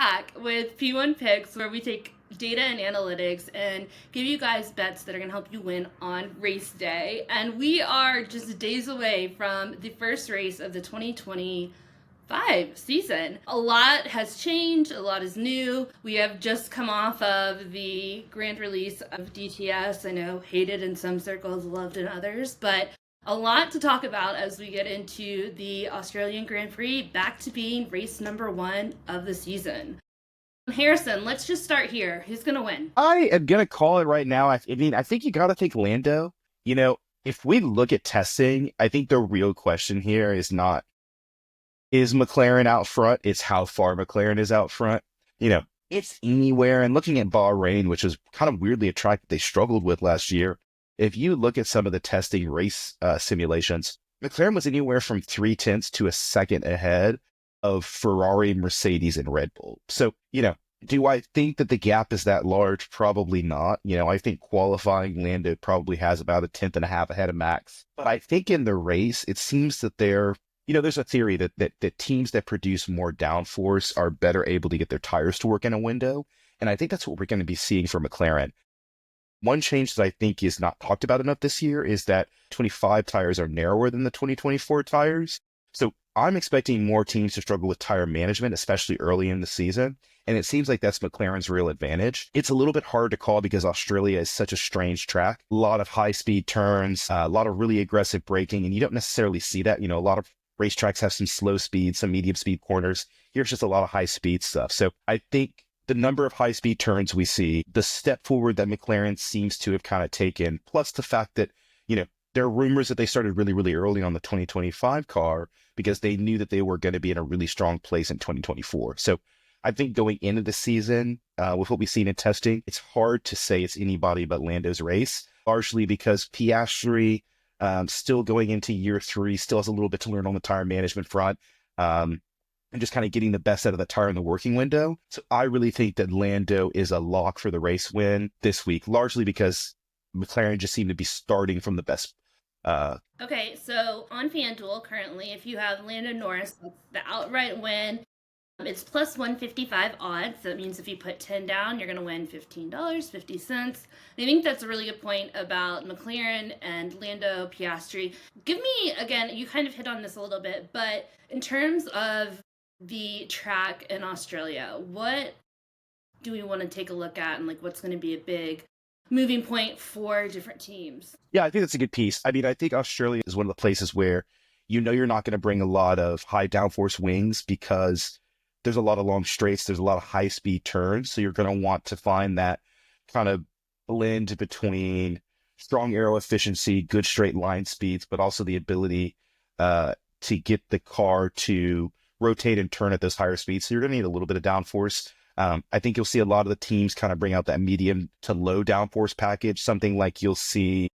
back with P1 Picks, where we take data and analytics and give you guys bets that are going to help you win on race day. And we are just days away from the first race of the 2025 season. A lot has changed, a lot is new. We have just come off of the grand release of DTS. I know hated in some circles, loved in others, but a lot to talk about as we get into the Australian Grand Prix, back to being race number 1 of the season. Harrison, let's just start here. Who's going to win? I am going to call it right now. I think you got to think Lando. If we look at testing, I think the real question here is not, is McLaren out front? It's how far McLaren is out front. It's anywhere. And looking at Bahrain, which is kind of weirdly a track that they struggled with last year, if you look at some of the testing race simulations, McLaren was anywhere from 0.3 to a second ahead of Ferrari, Mercedes, and Red Bull. So, do I think that the gap is that large? Probably not. I think qualifying Lando probably has about 1.5 ahead of Max. But I think in the race, it seems that there's a theory that teams that produce more downforce are better able to get their tires to work in a window. And I think that's what we're going to be seeing for McLaren. One change that I think is not talked about enough this year is that 25 tires are narrower than the 2024 tires. So I'm expecting more teams to struggle with tire management, especially early in the season. And it seems like that's McLaren's real advantage. It's a little bit hard to call because Australia is such a strange track. A lot of high-speed turns, a lot of really aggressive braking, and you don't necessarily see that. A lot of racetracks have some slow speed, some medium speed corners. Here's just a lot of high-speed stuff. So I think the number of high-speed turns we see, the step forward that McLaren seems to have kind of taken, plus the fact that, there are rumors that they started really, really early on the 2025 car because they knew that they were going to be in a really strong place in 2024. So I think going into the season, with what we've seen in testing, it's hard to say it's anybody but Lando's race, largely because Piastri, still going into year 3, still has a little bit to learn on the tire management front. And just kind of getting the best out of the tire in the working window. So I really think that Lando is a lock for the race win this week, largely because McLaren just seemed to be starting from the best. Okay, so on FanDuel currently, if you have Lando Norris, that's the outright win. It's plus 155 odds. So that means if you put 10 down, you're going to win $15.50. I think that's a really good point about McLaren and Lando Piastri. Give me, again, you kind of hit on this a little bit, but in terms of the track in Australia, what do we want to take a look at, and what's going to be a big moving point for different teams? Yeah, I think that's a good piece. I think Australia is one of the places where you're not going to bring a lot of high downforce wings because there's a lot of long straights, there's a lot of high speed turns. So you're going to want to find that kind of blend between strong aero efficiency, good straight line speeds, but also the ability to get the car to rotate and turn at those higher speeds. So you're going to need a little bit of downforce. I think you'll see a lot of the teams kind of bring out that medium to low downforce package, something like you'll see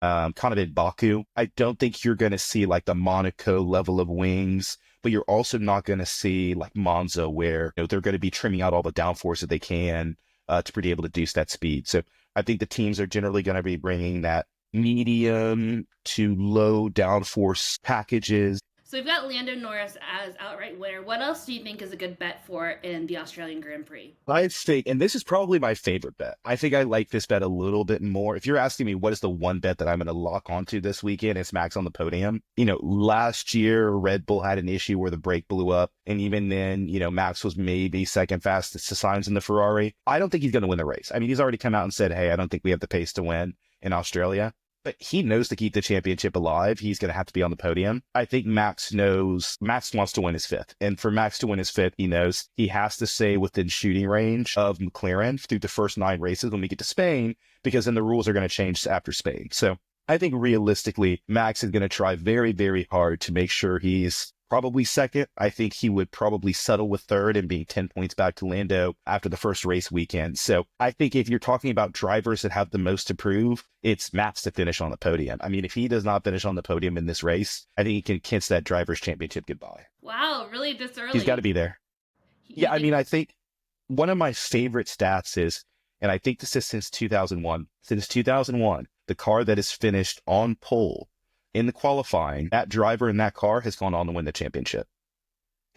kind of in Baku. I don't think you're going to see the Monaco level of wings, but you're also not going to see Monza where they're going to be trimming out all the downforce that they can to be able to reduce that speed. So I think the teams are generally going to be bringing that medium to low downforce packages. So we've got Lando Norris as outright winner. What else do you think is a good bet for in the Australian Grand Prix? I think, and this is probably my favorite bet, I think I like this bet a little bit more. If you're asking me what is the one bet that I'm going to lock onto this weekend, it's Max on the podium. Last year, Red Bull had an issue where the brake blew up. And even then, Max was maybe second fastest to Sainz in the Ferrari. I don't think he's going to win the race. He's already come out and said, hey, I don't think we have the pace to win in Australia. But he knows to keep the championship alive, he's going to have to be on the podium. I think Max knows Max wants to win his 5th. And for Max to win his 5th, he knows he has to stay within shooting range of McLaren through the first 9 races when we get to Spain, because then the rules are going to change after Spain. So I think realistically, Max is going to try very, very hard to make sure he's probably second. I think he would probably settle with third and being 10 points back to Lando after the first race weekend. So I think if you're talking about drivers that have the most to prove, it's Max to finish on the podium. If he does not finish on the podium in this race, I think he can kiss that driver's championship goodbye. Wow, really this early? He's got to be there. Yeah, I think one of my favorite stats is, and I think this is since 2001, the car that is finished on pole in the qualifying, that driver in that car has gone on to win the championship.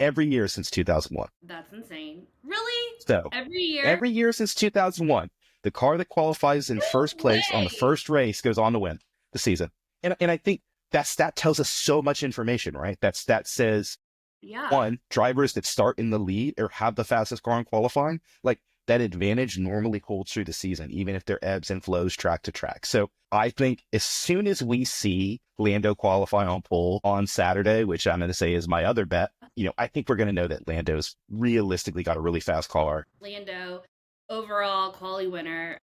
every year since 2001. That's insane. Really? So Every year? every year since 2001, the car that qualifies in first No place on the way. first race goes on to win the season. And I think that stat tells us so much information, right? That stat says, Yeah. one, drivers that start in the lead or have the fastest car in qualifying, like that advantage normally holds through the season, even if there ebbs and flows track to track. So I think as soon as we see Lando qualify on pole on Saturday, which I'm going to say is my other bet, I think we're going to know that Lando's realistically got a really fast car. Lando, overall quali winner.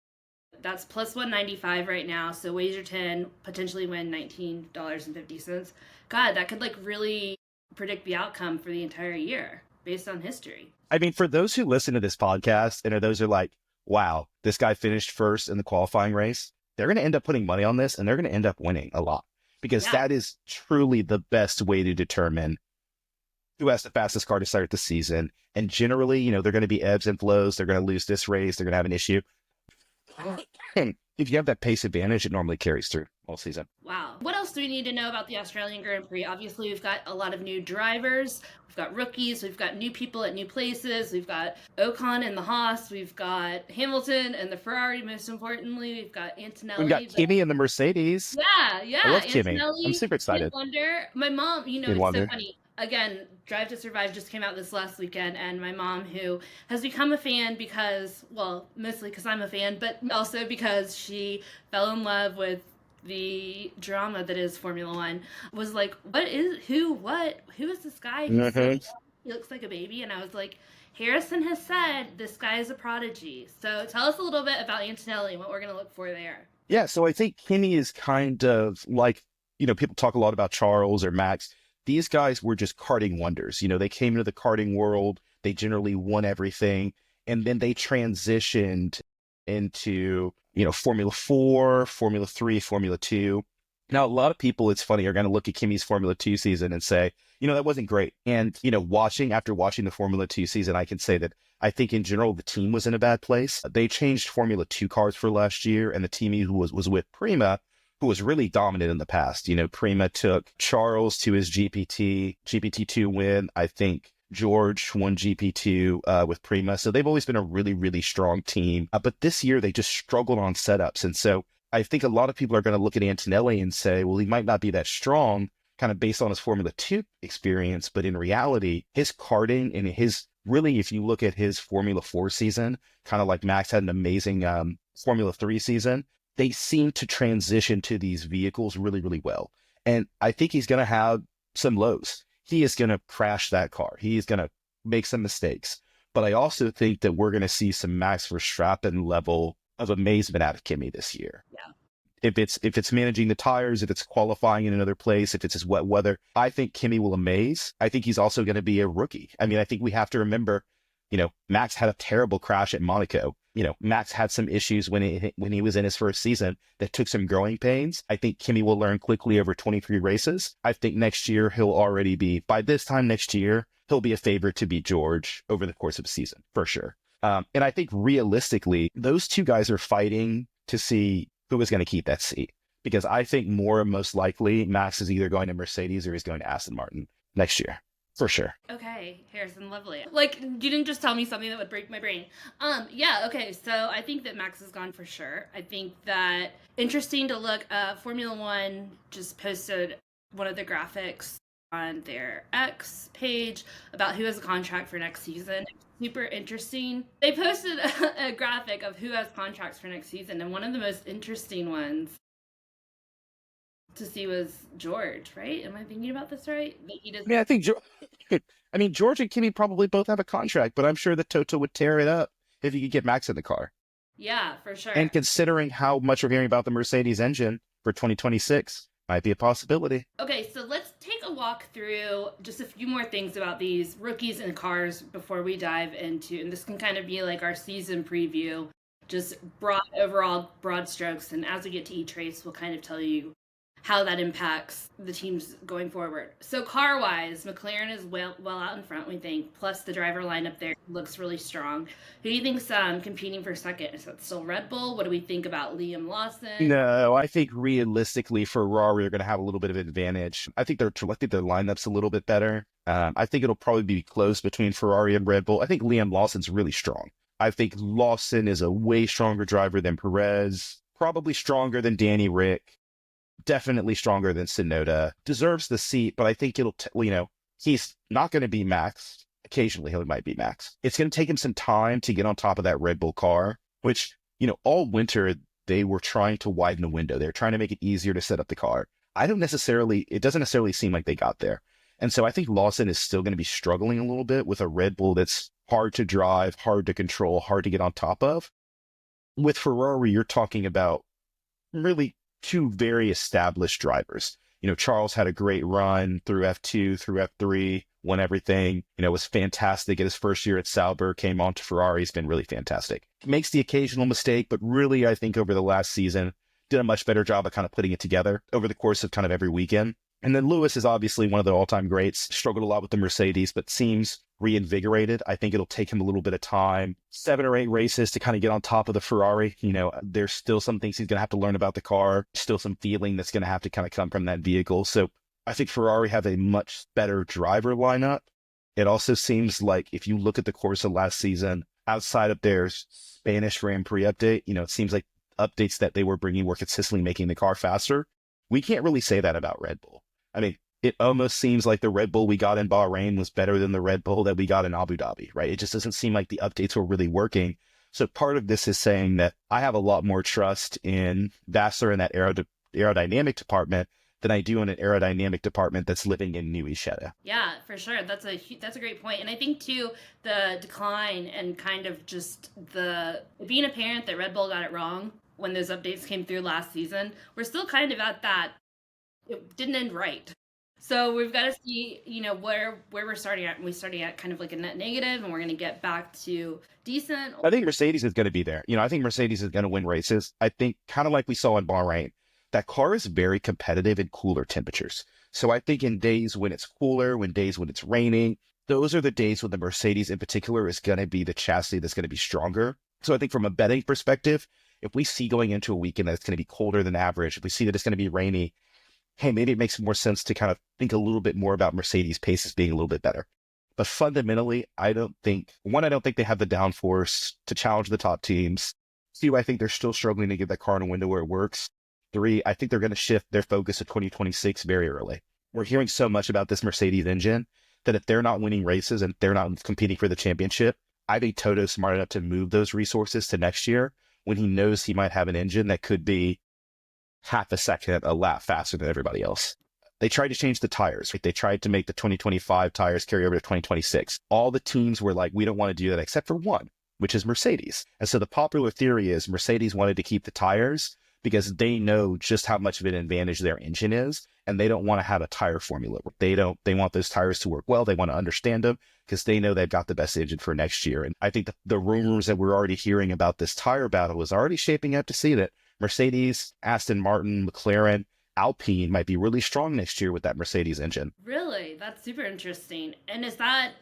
That's plus 195 right now. So wager 10, potentially win $19.50. God, that could like really predict the outcome for the entire year based on history. I mean, for those who listen to this podcast and are those who are like, wow, this guy finished first in the qualifying race, they're going to end up putting money on this and they're going to end up winning a lot because Yeah. that is truly the best way to determine who has the fastest car to start the season. And generally, they're going to be ebbs and flows. They're going to lose this race. They're going to have an issue. If you have that pace advantage, it normally carries through all season. Wow. What else do we need to know about the Australian Grand Prix? Obviously, we've got a lot of new drivers. We've got rookies. We've got new people at new places. We've got Ocon and the Haas. We've got Hamilton and the Ferrari, most importantly. We've got Antonelli. We've got Kimi and the Mercedes. Yeah. I love Kimi. Antonelli, I'm super excited. Wonder. My mom, it's Wonder. so funny. Again, Drive to Survive just came out this last weekend, and my mom, who has become a fan because, well, mostly because I'm a fan, but also because she fell in love with the drama that is Formula One, was like, who is this guy? He looks like a baby. And I was like, Harrison has said this guy is a prodigy. So tell us a little bit about Antonelli and what we're going to look for there. Yeah, so I think Kimi is kind of like, people talk a lot about Charles or Max. These guys were just karting wonders. They came into the karting world, they generally won everything, and then they transitioned into, Formula 4, Formula 3, Formula 2. Now, a lot of people, it's funny, are going to look at Kimi's Formula 2 season and say, that wasn't great. And, after watching the Formula 2 season, I can say that I think in general, the team was in a bad place. They changed Formula 2 cars for last year, and the team who was with Prima, who was really dominant in the past. Prima took Charles to his GPT2 win. I think George won GP2 with Prima. So they've always been a really, really strong team. But this year, they just struggled on setups. And so I think a lot of people are going to look at Antonelli and say, well, he might not be that strong, kind of based on his Formula 2 experience. But in reality, his karting and if you look at his Formula 4 season, kind of like Max had an amazing Formula 3 season, they seem to transition to these vehicles really, really well. And I think he's going to have some lows. He is going to crash that car. He's going to make some mistakes. But I also think that we're going to see some Max Verstappen level of amazement out of Kimi this year. Yeah. If it's managing the tires, if it's qualifying in another place, if it's his wet weather, I think Kimi will amaze. I think he's also going to be a rookie. I mean, I think we have to remember, Max had a terrible crash at Monaco. Max had some issues when he was in his first season that took some growing pains. I think Kimi will learn quickly over 23 races. I think next year by this time next year, he'll be a favorite to beat George over the course of a season, for sure. And I think realistically, those two guys are fighting to see who is going to keep that seat. Because I think most likely Max is either going to Mercedes or he's going to Aston Martin next year. For sure. Okay, Harrison, lovely. Like, you didn't just tell me something that would break my brain. Yeah, okay, so I think that Max is gone for sure. I think that interesting to look, Formula One just posted one of the graphics on their X page about who has a contract for next season. Super interesting. They posted a graphic of who has contracts for next season, and one of the most interesting ones to see was George, right? Am I thinking about this right? I think George and Kimi probably both have a contract, but I'm sure that Toto would tear it up if he could get Max in the car. Yeah, for sure. And considering how much we're hearing about the Mercedes engine for 2026, might be a possibility. Okay, so let's take a walk through just a few more things about these rookies and cars before we dive into, and this can kind of be like our season preview, just broad strokes. And as we get to each race, we'll kind of tell you how that impacts the teams going forward. So car-wise, McLaren is well out in front, we think. Plus the driver lineup there looks really strong. Who do you think's competing for second? Is that still Red Bull? What do we think about Liam Lawson? No, I think realistically Ferrari are going to have a little bit of advantage. I think their lineup's a little bit better. I think it'll probably be close between Ferrari and Red Bull. I think Liam Lawson's really strong. I think Lawson is a way stronger driver than Perez, probably stronger than Danny Rick, definitely stronger than Tsunoda. Deserves the seat, but I think he's not going to be Max. Occasionally he might be Max. It's going to take him some time to get on top of that Red Bull car, which, all winter they were trying to widen the window. They're trying to make it easier to set up the car. It doesn't necessarily seem like they got there. And so I think Lawson is still going to be struggling a little bit with a Red Bull that's hard to drive, hard to control, hard to get on top of. With Ferrari, you're talking about really two very established drivers. Charles had a great run through F2, through F3, won everything, was fantastic at his first year at Sauber, came on to Ferrari, he's been really fantastic. Makes the occasional mistake, but really, I think over the last season, did a much better job of kind of putting it together over the course of kind of every weekend. And then Lewis is obviously one of the all-time greats, struggled a lot with the Mercedes, but seems reinvigorated. I think it'll take him a little bit of time, 7 or 8 races to kind of get on top of the Ferrari. There's still some things he's going to have to learn about the car, still some feeling that's going to have to kind of come from that vehicle. So I think Ferrari have a much better driver lineup. It also seems like if you look at the course of last season, outside of their Spanish Grand Prix update, it seems like updates that they were bringing were consistently making the car faster. We can't really say that about Red Bull. I mean, it almost seems like the Red Bull we got in Bahrain was better than the Red Bull that we got in Abu Dhabi, right? It just doesn't seem like the updates were really working. So part of this is saying that I have a lot more trust in Vassar in that aerodynamic department than I do in an aerodynamic department that's living in New Ishida. Yeah, for sure. That's a great point. And I think too, the decline and kind of just the being apparent that Red Bull got it wrong when those updates came through last season, we're still kind of at that. It didn't end right. So we've got to see, where we're starting at. We're starting at kind of like a net negative, and we're going to get back to decent. I think Mercedes is going to be there. I think Mercedes is going to win races. I think kind of like we saw in Bahrain, that car is very competitive in cooler temperatures. So I think in days when it's cooler, days when it's raining, those are the days when the Mercedes in particular is going to be the chassis that's going to be stronger. So I think from a betting perspective, if we see going into a weekend that it's going to be colder than average, if we see that it's going to be rainy, hey, maybe it makes more sense to kind of think a little bit more about Mercedes' paces being a little bit better. But fundamentally, I don't think they have the downforce to challenge the top teams. 2, I think they're still struggling to get that car in a window where it works. 3, I think they're going to shift their focus to 2026 very early. We're hearing so much about this Mercedes engine that if they're not winning races and they're not competing for the championship, I think Toto's smart enough to move those resources to next year when he knows he might have an engine that could be half a second, a lap faster than everybody else. They tried to change the tires. Right? They tried to make the 2025 tires carry over to 2026. All the teams were like, we don't want to do that except for one, which is Mercedes. And so the popular theory is Mercedes wanted to keep the tires because they know just how much of an advantage their engine is. And they don't want to have a tire formula. They want those tires to work well. They want to understand them because they know they've got the best engine for next year. And I think the rumors that we're already hearing about this tire battle is already shaping up to see that Mercedes, Aston Martin, McLaren, Alpine might be really strong next year with that Mercedes engine. Really? That's super interesting. And is that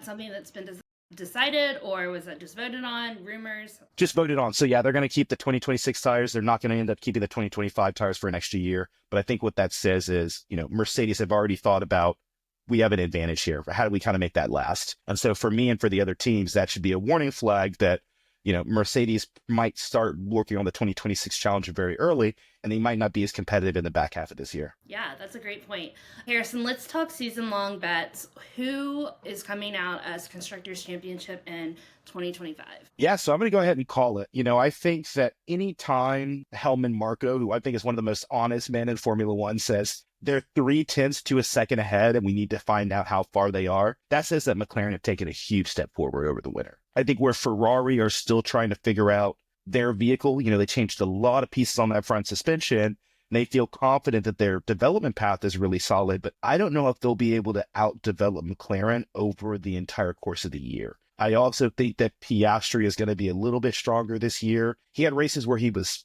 something that's been decided, or was that just voted on? Rumors? Just voted on. So yeah, they're going to keep the 2026 tires. They're not going to end up keeping the 2025 tires for an extra year. But I think what that says is, Mercedes have already thought about, we have an advantage here. How do we kind of make that last? And so for me and for the other teams, that should be a warning flag that Mercedes might start working on the 2026 Challenger very early, and they might not be as competitive in the back half of this year. Yeah, that's a great point. Harrison, let's talk season-long bets. Who is coming out as Constructors Championship in 2025? Yeah, so I'm going to go ahead and call it. I think that anytime Helmut Marko, who I think is one of the most honest men in Formula One, says they're 0.3 to a second ahead and we need to find out how far they are, that says that McLaren have taken a huge step forward over the winter. I think where Ferrari are still trying to figure out their vehicle, they changed a lot of pieces on that front suspension, and they feel confident that their development path is really solid, but I don't know if they'll be able to out-develop McLaren over the entire course of the year. I also think that Piastri is going to be a little bit stronger this year. He had races where he was,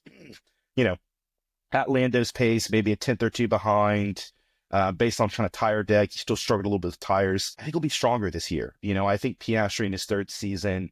at Lando's pace, maybe a tenth or two behind. Based on kind of tire deck, he still struggled a little bit with tires. I think he'll be stronger this year. I think Piastri in his third season,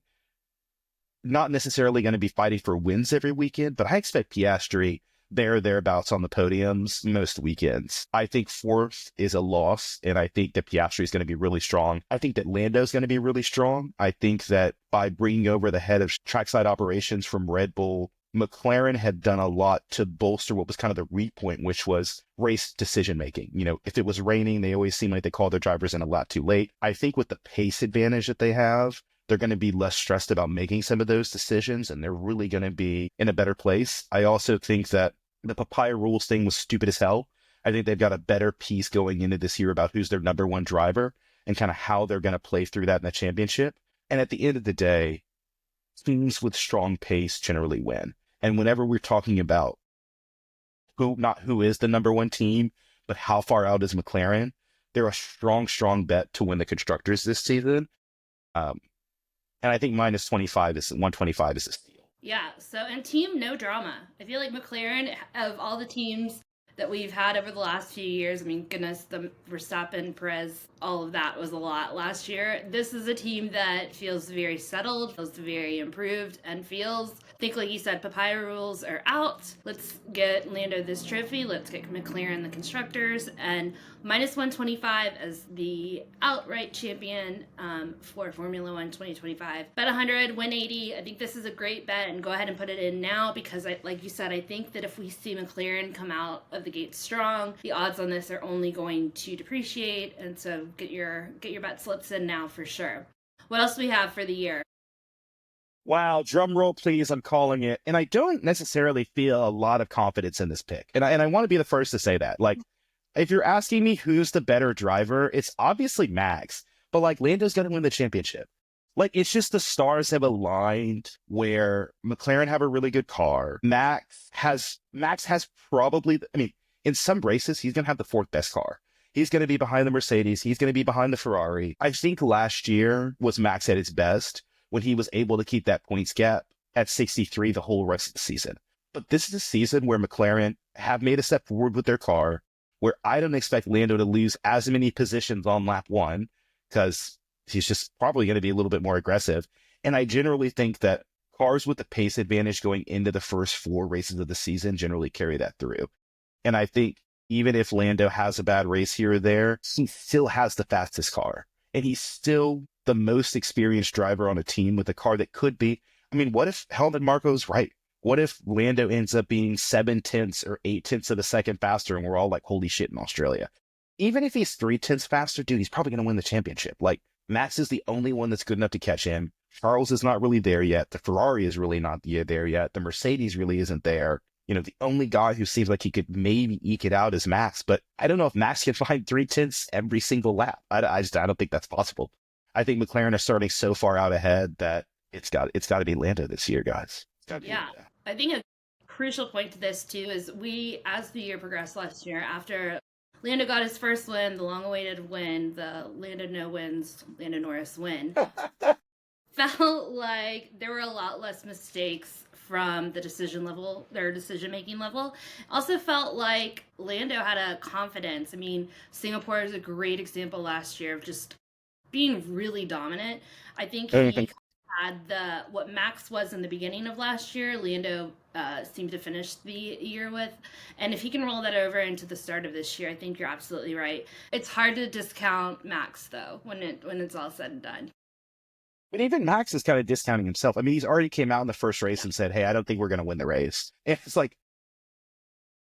not necessarily going to be fighting for wins every weekend, but I expect Piastri there or thereabouts on the podiums most weekends. I think fourth is a loss, and I think that Piastri is going to be really strong. I think that Lando's going to be really strong. I think that by bringing over the head of trackside operations from Red Bull, McLaren had done a lot to bolster what was kind of the weak point, which was race decision making. If it was raining, they always seem like they called their drivers in a lot too late. I think with the pace advantage that they have, they're going to be less stressed about making some of those decisions, and they're really going to be in a better place. I also think that the papaya rules thing was stupid as hell. I think they've got a better piece going into this year about who's their number one driver and kind of how they're going to play through that in the championship. And at the end of the day, teams with strong pace generally win. And whenever we're talking about not who is the number one team, but how far out is McLaren, they're a strong, strong bet to win the constructors this season. And I think minus 125 is a steal. Yeah. So, and team, no drama. I feel like McLaren, of all the teams that we've had over the last few years, I mean, goodness, the Verstappen, Perez, all of that was a lot last year. This is a team that feels very settled, feels very improved, and feels, I think like you said, papaya rules are out. Let's get Lando this trophy. Let's get McLaren the constructors, and minus 125 as the outright champion for Formula One 2025. Bet 100, win 80. I think this is a great bet, and go ahead and put it in now because, like you said, I think that if we see McLaren come out of the gate strong, the odds on this are only going to depreciate, and so get your bet slips in now for sure. What else do we have for the year? Wow, drum roll, please. I'm calling it. And I don't necessarily feel a lot of confidence in this pick. And I want to be the first to say that. Like, if you're asking me who's the better driver, it's obviously Max. But, like, Lando's going to win the championship. Like, it's just the stars have aligned where McLaren have a really good car. Max has probably, I mean, in some races, he's going to have the fourth best car. He's going to be behind the Mercedes. He's going to be behind the Ferrari. I think last year was Max at his best when he was able to keep that points gap at 63 the whole rest of the season. But this is a season where McLaren have made a step forward with their car, where I don't expect Lando to lose as many positions on lap one, because he's just probably going to be a little bit more aggressive. And I generally think that cars with the pace advantage going into the first four races of the season generally carry that through. And I think even if Lando has a bad race here or there, he still has the fastest car. And he's still the most experienced driver on a team with a car that could be, I mean, what if Helmut Marko's right? What if Lando ends up being 7/10 or 8/10 of a second faster and we're all like, holy shit in Australia? Even if he's 3/10 faster, dude, he's probably going to win the championship. Like, Max is the only one that's good enough to catch him. Charles is not really there yet. The Ferrari is really not there yet. The Mercedes really isn't there. The only guy who seems like he could maybe eke it out is Max, but I don't know if Max can find 3/10 every single lap. I don't think that's possible. I think McLaren are starting so far out ahead that it's got to be Lando this year, guys. Yeah, I think a crucial point to this too is as the year progressed last year, after Lando got his first win, the long-awaited win, the Lando Norris win, felt like there were a lot less mistakes from their decision-making level. Also felt like Lando had a confidence. I mean, Singapore is a great example last year of just being really dominant. I think he had what Max was in the beginning of last year, Lando seemed to finish the year with. And if he can roll that over into the start of this year, I think you're absolutely right. It's hard to discount Max, though, when it's all said and done. But even Max is kind of discounting himself. I mean, he's already came out in the first race and said, hey, I don't think we're going to win the race. And it's like,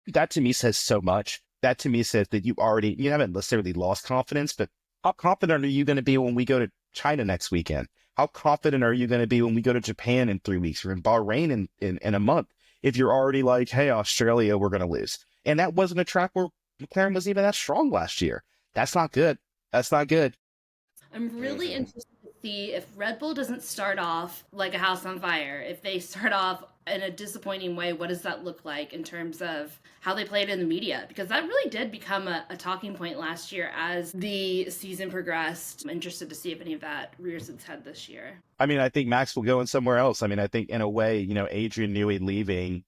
that to me says so much. That to me says that you haven't necessarily lost confidence, but how confident are you going to be when we go to China next weekend? How confident are you going to be when we go to Japan in 3 weeks or in Bahrain in a month? If you're already like, hey, Australia, we're going to lose. And that wasn't a track where McLaren was even that strong last year. That's not good. That's not good. I'm really interested to see if Red Bull doesn't start off like a house on fire. If they start off in a disappointing way, what does that look like in terms of how they played in the media? Because that really did become a talking point last year as the season progressed. I'm interested to see if any of that rears its head this year. I mean, I think Max will go in somewhere else. I mean, I think in a way, Adrian Newey leaving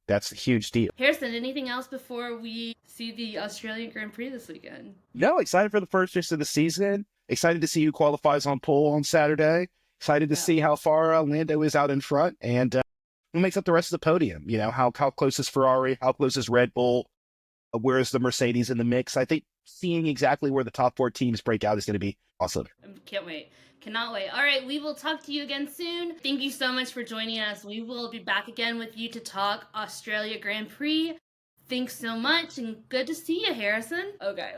That's a huge deal. Harrison, anything else before we see the Australian Grand Prix this weekend? No, excited for the first race of the season. Excited to see who qualifies on pole on Saturday. Excited to see how far Lando is out in front and who makes up the rest of the podium. You know, how close is Ferrari? How close is Red Bull? Where is the Mercedes in the mix? I think seeing exactly where the top 4 teams break out is going to be awesome. Can't wait. Cannot wait. All right, we will talk to you again soon. Thank you so much for joining us. We will be back again with you to talk Australia Grand Prix. Thanks so much, and good to see you, Harrison. Okay.